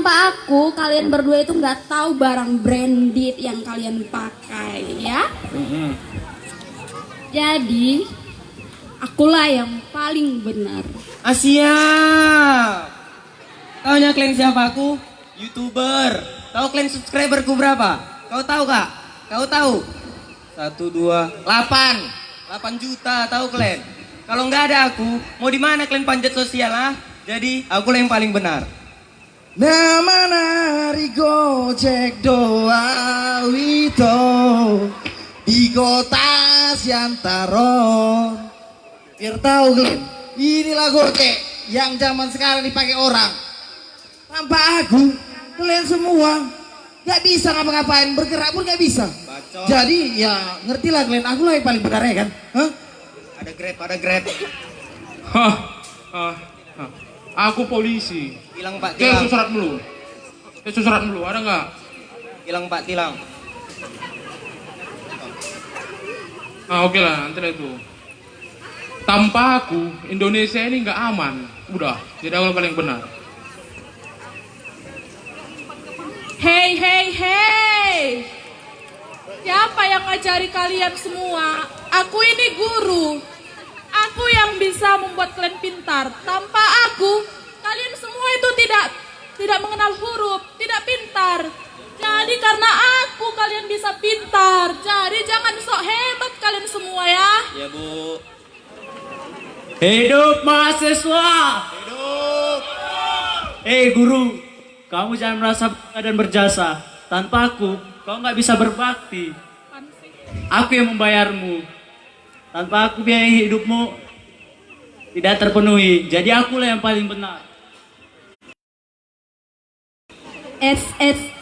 tanpa aku kalian berdua itu nggak tahu barang branded yang kalian pakai ya. Jadi akulah yang paling benar. Asia. Taunya kalian siapa aku? YouTuber. Tahu kalian subscriberku berapa? Kau tahu kak? Kau tahu? 1, 2, 8 juta. Tahu kalian? Kalau nggak ada aku, mau di mana kalian panjat sosial ah? Jadi aku lah yang paling benar. Nama nari gojek doa wito di kota Siantaron. Biar tahu kalian, inilah gojek yang zaman sekarang dipakai orang. Tanpa aku, kalian semua nggak bisa ngapa-ngapain, bergerak pun nggak bisa. Bacot. Jadi ya ngertilah kalian, aku lah yang paling benar ya kan? Hah? Ada grab. Hah. Aku polisi. Tilang Pak, Oke, tilang. surat dulu. Ada nggak? Tilang Pak, tilang. Oke lah, nanti lah itu. Tanpa aku, Indonesia ini nggak aman. Udah, jadi aku paling benar. Hei. Siapa yang ngajari kalian semua? Aku ini guru. Aku yang bisa membuat kalian pintar. Tanpa aku, kalian semua itu tidak mengenal huruf, tidak pintar. Jadi karena aku kalian bisa pintar. Jadi jangan sok hebat kalian semua ya. Ya Bu. Hidup mahasiswa. Hidup. Guru, kamu jangan merasa bangga dan berjasa. Tanpa aku, kau nggak bisa berbakti. Aku yang membayarmu. Tanpa aku biaya hidupmu tidak terpenuhi. Jadi akulah yang paling benar.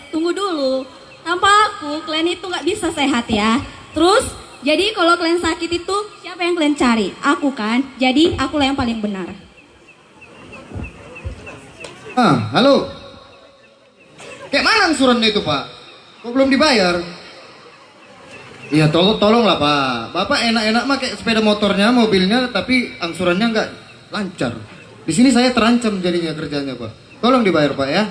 Tunggu dulu. Tanpa aku kalian itu nggak bisa sehat ya. Terus jadi kalau kalian sakit itu siapa yang kalian cari? Aku kan. Jadi akulah yang paling benar. Halo. Kayak mana angsurannya itu Pak? Kok belum dibayar? Iya tolonglah Pak. Bapak enak-enak pakai sepeda motornya, mobilnya, tapi angsurannya nggak lancar. Di sini saya terancam jadinya kerjanya Pak. Tolong dibayar Pak ya.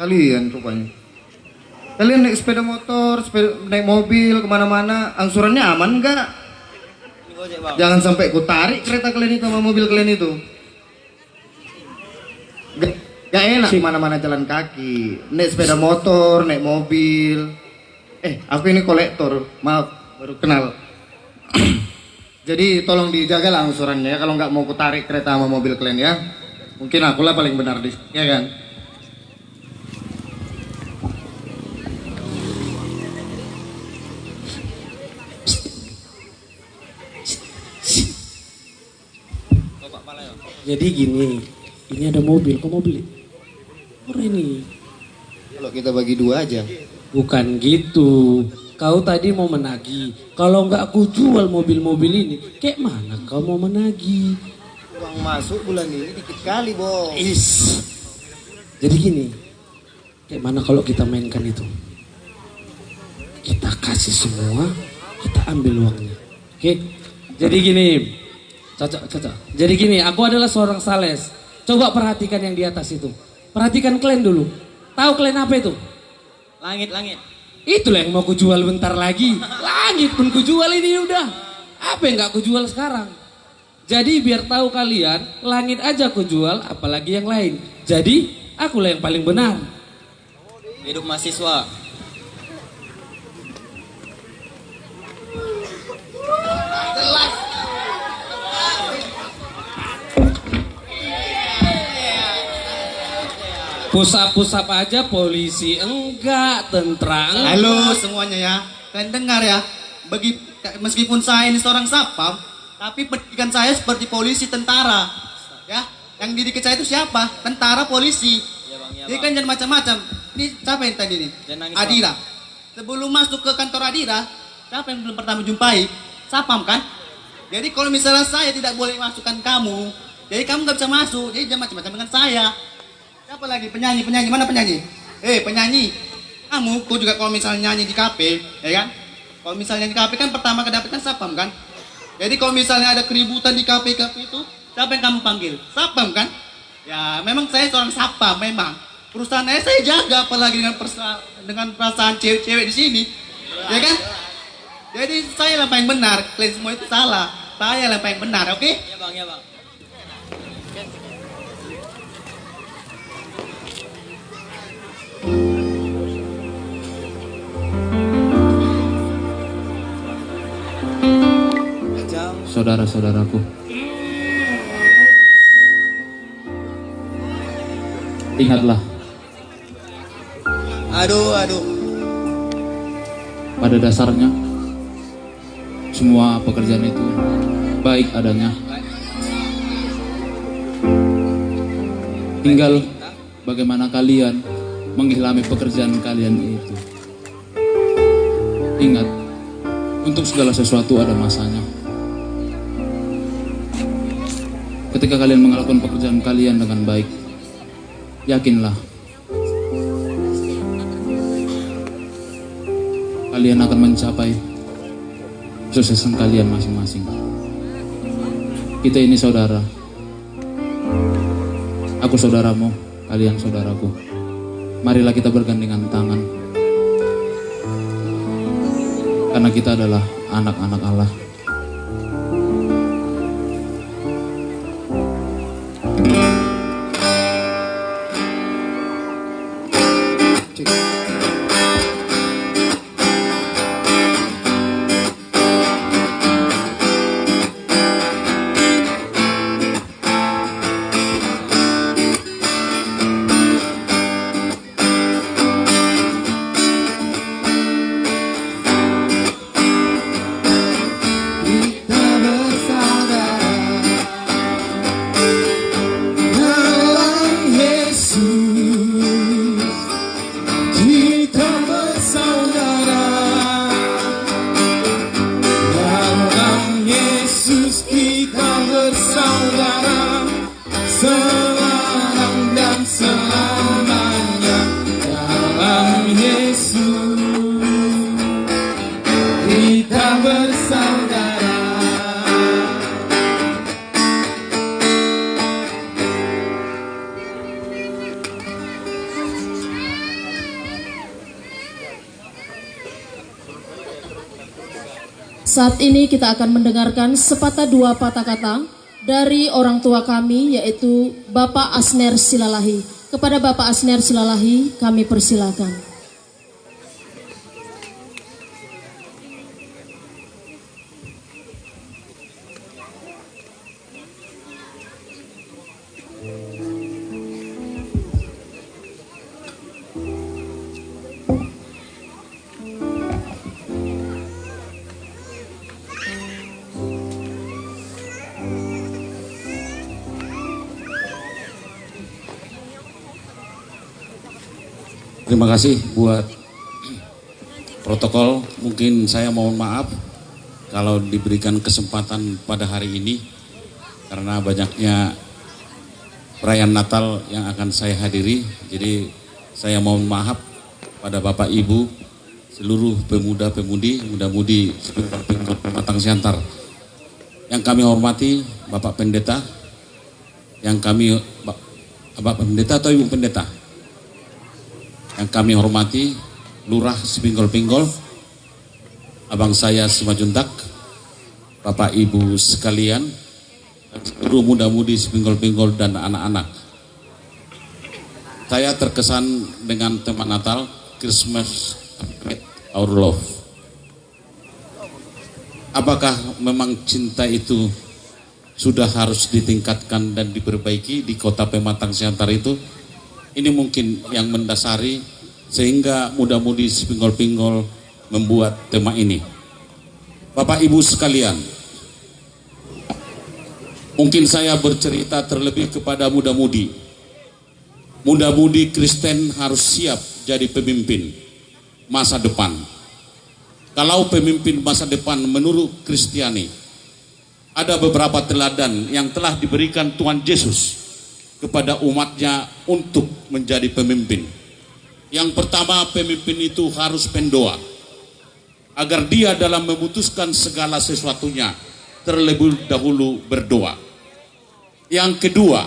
Kalian rupanya. Kalian naik sepeda motor, naik mobil kemana-mana, angsurannya aman nggak? Ini gojek Bang. Jangan sampai ku tarik kereta kalian itu sama mobil kalian itu. Gak enak mana-mana jalan kaki, naik sepeda motor, naik mobil. Aku ini kolektor, maaf baru kenal. Jadi tolong dijaga lah angsurannya ya, kalau nggak mau ku tarik kereta sama mobil kalian ya. Mungkin akulah paling benar di sini ya kan. Jadi gini, ini ada mobil, kok mau beli? Murah ini. Kalau kita bagi dua aja. Bukan gitu. Kau tadi mau menagih. Kalau nggak aku jual mobil-mobil ini, kayak mana kau mau menagih? Uang masuk bulan ini dikit kali bos. Jadi gini, kayak mana kalau kita mainkan itu? Kita kasih semua, kita ambil uangnya. Oke? Jadi gini, cocok. Jadi gini, aku adalah seorang sales. Coba perhatikan yang di atas itu. Perhatikan kalian dulu. Tahu kalian apa itu? Langit. Itulah yang mau kujual bentar lagi. Langit pun kujual ini udah. Apa yang gak kujual sekarang? Jadi biar tahu kalian, langit aja kujual, apalagi yang lain. Jadi akulah yang paling benar. Hidup mahasiswa. Pusap-pusap aja polisi enggak, tentara enggak. Halo semuanya ya. Kalian dengar ya. Meskipun saya ini seorang satpam, tapi pendidikan saya seperti polisi tentara. Ya, yang didik saya itu siapa? Tentara polisi. Ya Bang, ya Jadi Bang. kan jangan macam-macam. Ini siapa yang tadi nih? Jangan nangis, Adira. Sebelum masuk ke kantor Adira, siapa yang belum pertama jumpai? Satpam kan? Jadi kalau misalnya saya tidak boleh masukkan kamu, jadi kamu nggak bisa masuk. Jadi jangan macam-macam dengan saya. Siapa lagi? Penyanyi. Mana penyanyi? Penyanyi. Kamu juga kalau misalnya nyanyi di kafe, ya kan? Kalau misalnya di kafe kan pertama kedapatan satpam kan? Jadi kalau misalnya ada keributan di kafe itu, siapa yang kamu panggil? Satpam kan? Ya, memang saya seorang sapa, memang. Perusahaan saya jaga, apalagi dengan perasaan cewek-cewek di sini. Ya kan? Jadi saya lah yang benar, kalian semua itu salah. Saya lah yang benar, oke? Ya bang, ya bang. Saudara-saudaraku, ingatlah, Aduh. pada dasarnya semua pekerjaan itu baik adanya. Tinggal bagaimana kalian mengilhami pekerjaan kalian itu. Ingat, untuk segala sesuatu ada masanya. Ketika kalian melakukan pekerjaan kalian dengan baik, yakinlah kalian akan mencapai kesuksesan kalian masing-masing. Kita ini saudara. Aku saudaramu, kalian saudaraku. Marilah kita bergandengan tangan, karena kita adalah anak-anak Allah. Saat ini kita akan mendengarkan sepatah dua patah kata dari orang tua kami, yaitu Bapak Asner Silalahi. Kepada Bapak Asner Silalahi kami persilakan. Terima kasih buat protokol. Mungkin saya mohon maaf kalau diberikan kesempatan pada hari ini karena banyaknya perayaan Natal yang akan saya hadiri. Jadi saya mohon maaf pada Bapak Ibu, seluruh pemuda-pemudi, muda-mudi Pematang Siantar. Yang kami hormati Bapak Pendeta, Bapak Pendeta atau Ibu Pendeta? Yang kami hormati Lurah Sepinggol-Pinggol, abang saya Semajuntak, Bapak Ibu sekalian, seluruh muda-mudi Sepinggol-Pinggol dan anak-anak. Saya terkesan dengan tema Natal, Christmas Our Love. Apakah memang cinta itu sudah harus ditingkatkan dan diperbaiki di kota Pematang Siantar itu? Ini mungkin yang mendasari sehingga muda-mudi Sepinggol-Pinggol membuat tema ini. Bapak Ibu sekalian, mungkin saya bercerita terlebih kepada muda-mudi. Muda-mudi Kristen harus siap jadi pemimpin masa depan. Kalau pemimpin masa depan menurut Kristiani, ada beberapa teladan yang telah diberikan Tuhan Yesus kepada umatnya untuk menjadi pemimpin. Yang pertama, pemimpin itu harus pendoa, agar dia dalam memutuskan segala sesuatunya terlebih dahulu berdoa. Yang kedua,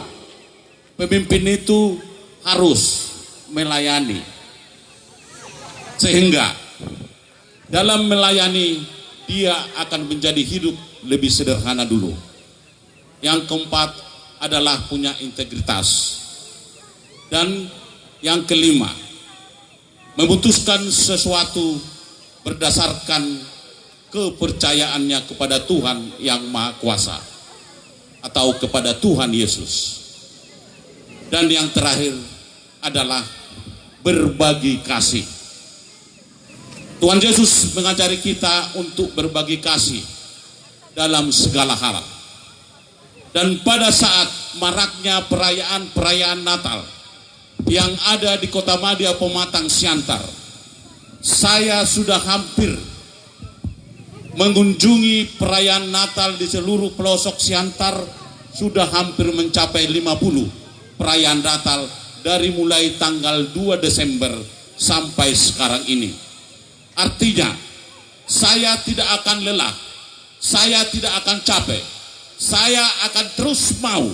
Pemimpin itu harus melayani. Sehingga dalam melayani dia akan menjadi hidup lebih sederhana dulu. Yang keempat adalah punya integritas. Dan yang kelima, memutuskan sesuatu berdasarkan kepercayaannya kepada Tuhan yang Maha Kuasa atau kepada Tuhan Yesus. Dan yang terakhir adalah berbagi kasih. Tuhan Yesus mengajari kita untuk berbagi kasih dalam segala hal. Dan pada saat maraknya perayaan Natal yang ada di Kotamadya Pematang Siantar, saya sudah hampir mengunjungi perayaan Natal di seluruh pelosok Siantar, sudah hampir mencapai 50 perayaan Natal dari mulai tanggal 2 Desember sampai sekarang ini. Artinya, saya tidak akan lelah, saya tidak akan capek, saya akan terus mau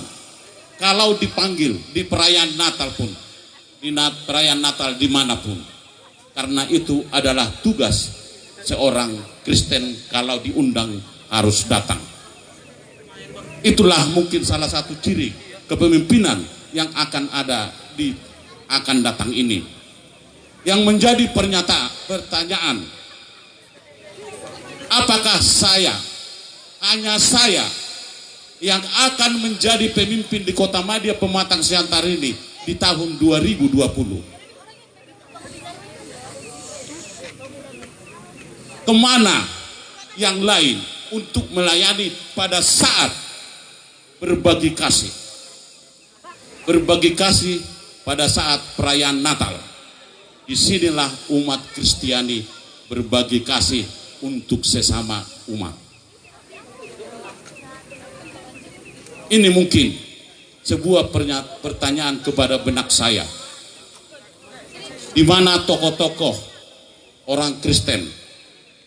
kalau dipanggil di perayaan Natal pun, di perayaan Natal dimanapun. Karena itu adalah tugas seorang Kristen, kalau diundang harus datang. Itulah mungkin salah satu ciri kepemimpinan yang akan ada di akan datang ini. Yang menjadi pertanyaan, apakah hanya saya yang akan menjadi pemimpin di Kotamadya Pematang Siantar ini di tahun 2020? Kemana yang lain untuk melayani pada saat berbagi kasih? Berbagi kasih pada saat perayaan Natal. Disinilah umat Kristiani berbagi kasih untuk sesama umat. Ini mungkin sebuah pertanyaan kepada benak saya. Di mana tokoh-tokoh orang Kristen?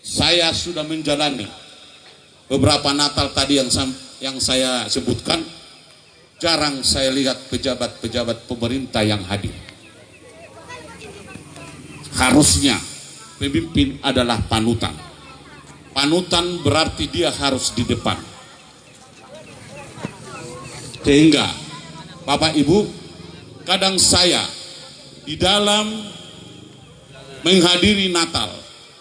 Saya sudah menjalani beberapa Natal tadi yang saya sebutkan. Jarang saya lihat pejabat-pejabat pemerintah yang hadir. Harusnya pemimpin adalah panutan. Panutan berarti dia harus di depan. Sehingga Bapak Ibu, kadang saya di dalam menghadiri Natal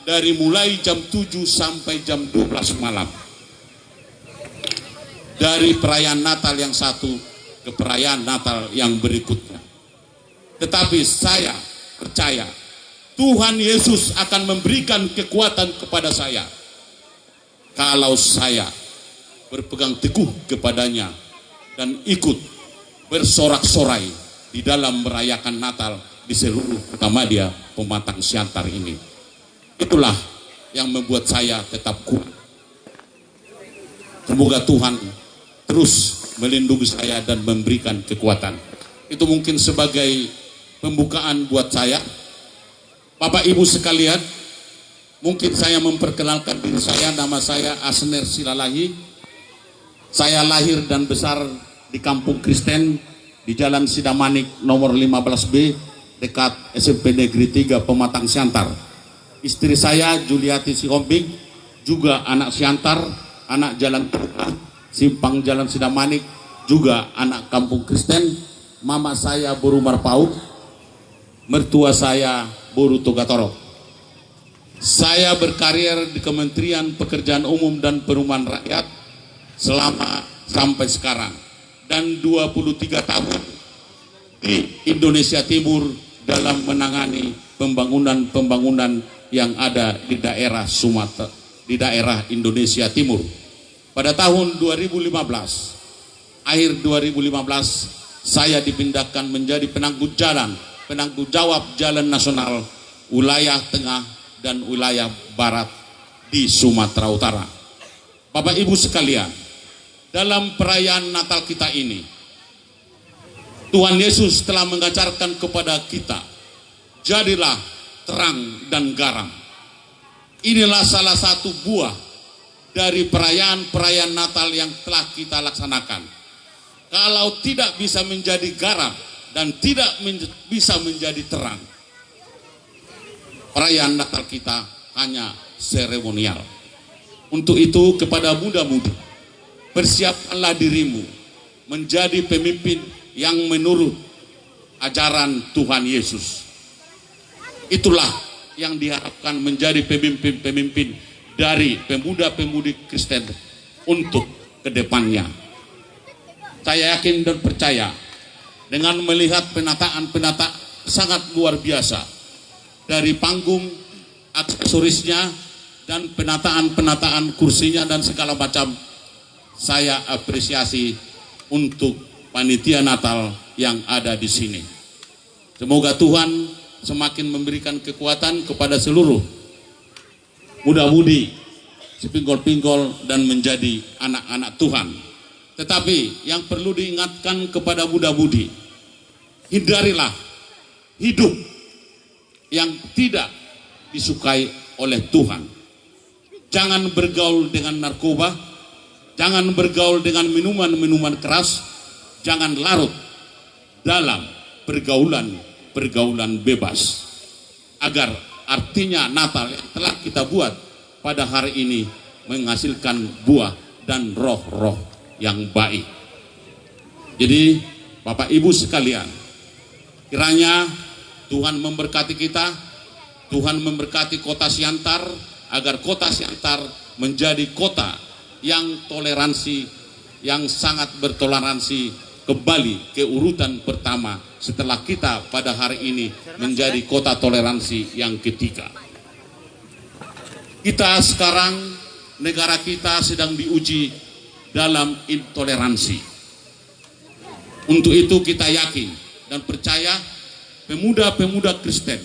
dari mulai jam 7 sampai jam 12 malam. Dari perayaan Natal yang satu ke perayaan Natal yang berikutnya. Tetapi saya percaya Tuhan Yesus akan memberikan kekuatan kepada saya kalau saya berpegang teguh kepadanya dan ikut bersorak-sorai di dalam merayakan Natal di seluruh Kotamadya Pematang Siantar ini. Itulah yang membuat saya tetap kuat. Semoga Tuhan terus melindungi saya dan memberikan kekuatan. Itu mungkin sebagai pembukaan buat saya. Bapak Ibu sekalian, mungkin saya memperkenalkan diri saya. Nama saya Asner Silalahi. Saya lahir dan besar di kampung Kristen di Jalan Sidamanik nomor 15B dekat SMP Negeri 3 Pematang Siantar. Istri saya Juliati Sihombing juga anak Siantar, anak Jalan Simpang Jalan Sidamanik, juga anak kampung Kristen. Mama saya Boru Marpau, mertua saya Boru Togatoro. Saya berkarir di Kementerian Pekerjaan Umum dan Perumahan Rakyat selama sampai sekarang, dan 23 tahun di Indonesia Timur dalam menangani pembangunan yang ada di daerah Sumatera, di daerah Indonesia Timur. Pada tahun 2015, akhir 2015, saya dipindahkan menjadi penanggung jawab jalan nasional wilayah tengah dan wilayah barat di Sumatera Utara. Bapak Ibu sekalian, dalam perayaan Natal kita ini, Tuhan Yesus telah mengajarkan kepada kita, jadilah terang dan garam. Inilah salah satu buah dari perayaan Natal yang telah kita laksanakan. kalau tidak bisa menjadi garam dan tidak bisa menjadi terang. Perayaan Natal kita hanya seremonial. Untuk itu kepada muda-mudi, persiapkanlah dirimu menjadi pemimpin yang menurut ajaran Tuhan Yesus. Itulah yang diharapkan menjadi pemimpin-pemimpin dari pemuda-pemudi Kristen untuk kedepannya. Saya yakin dan percaya dengan melihat penataan-penataan sangat luar biasa dari panggung, aksesorisnya, dan penataan-penataan kursinya dan segala macam, saya apresiasi untuk panitia Natal yang ada di sini. Semoga Tuhan semakin memberikan kekuatan kepada seluruh muda-mudi, sepinggol-pinggol, dan menjadi anak-anak Tuhan. Tetapi yang perlu diingatkan kepada muda-mudi, hindarilah hidup yang tidak disukai oleh Tuhan. Jangan bergaul dengan narkoba, jangan bergaul dengan minuman-minuman keras, jangan larut dalam pergaulan bebas. Agar artinya Natal yang telah kita buat pada hari ini menghasilkan buah dan roh-roh yang baik. Jadi Bapak Ibu sekalian, kiranya Tuhan memberkati kita, Tuhan memberkati kota Siantar, agar kota Siantar menjadi kota yang toleransi, yang sangat bertoleransi, kembali ke urutan pertama setelah kita pada hari ini menjadi kota toleransi yang ketiga. Kita sekarang, negara kita sedang diuji dalam intoleransi. Untuk itu kita yakin dan percaya pemuda-pemuda Kristen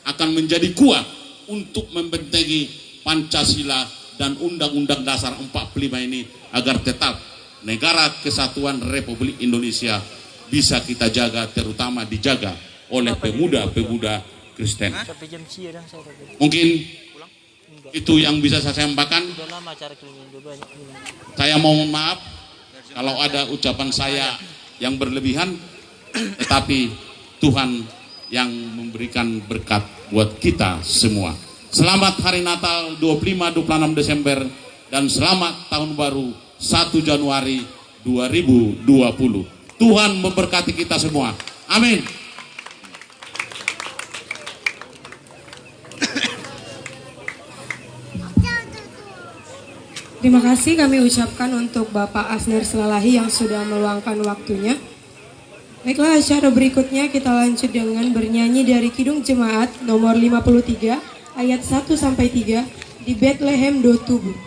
akan menjadi kuat untuk membentengi Pancasila dan Undang-Undang Dasar 45 ini agar tetap negara kesatuan Republik Indonesia bisa kita jaga, terutama dijaga oleh pemuda-pemuda Kristen. Mungkin itu yang bisa saya sampaikan. Saya mohon maaf kalau ada ucapan saya yang berlebihan, tetapi Tuhan yang memberikan berkat buat kita semua. Selamat Hari Natal 25-26 Desember dan selamat Tahun Baru 1 Januari 2020. Tuhan memberkati kita semua. Amin. Terima kasih kami ucapkan untuk Bapak Asner Silalahi yang sudah meluangkan waktunya. Baiklah, acara berikutnya kita lanjut dengan bernyanyi dari Kidung Jemaat nomor 53 ayat 1-3 di Bethlehem do Tubuh.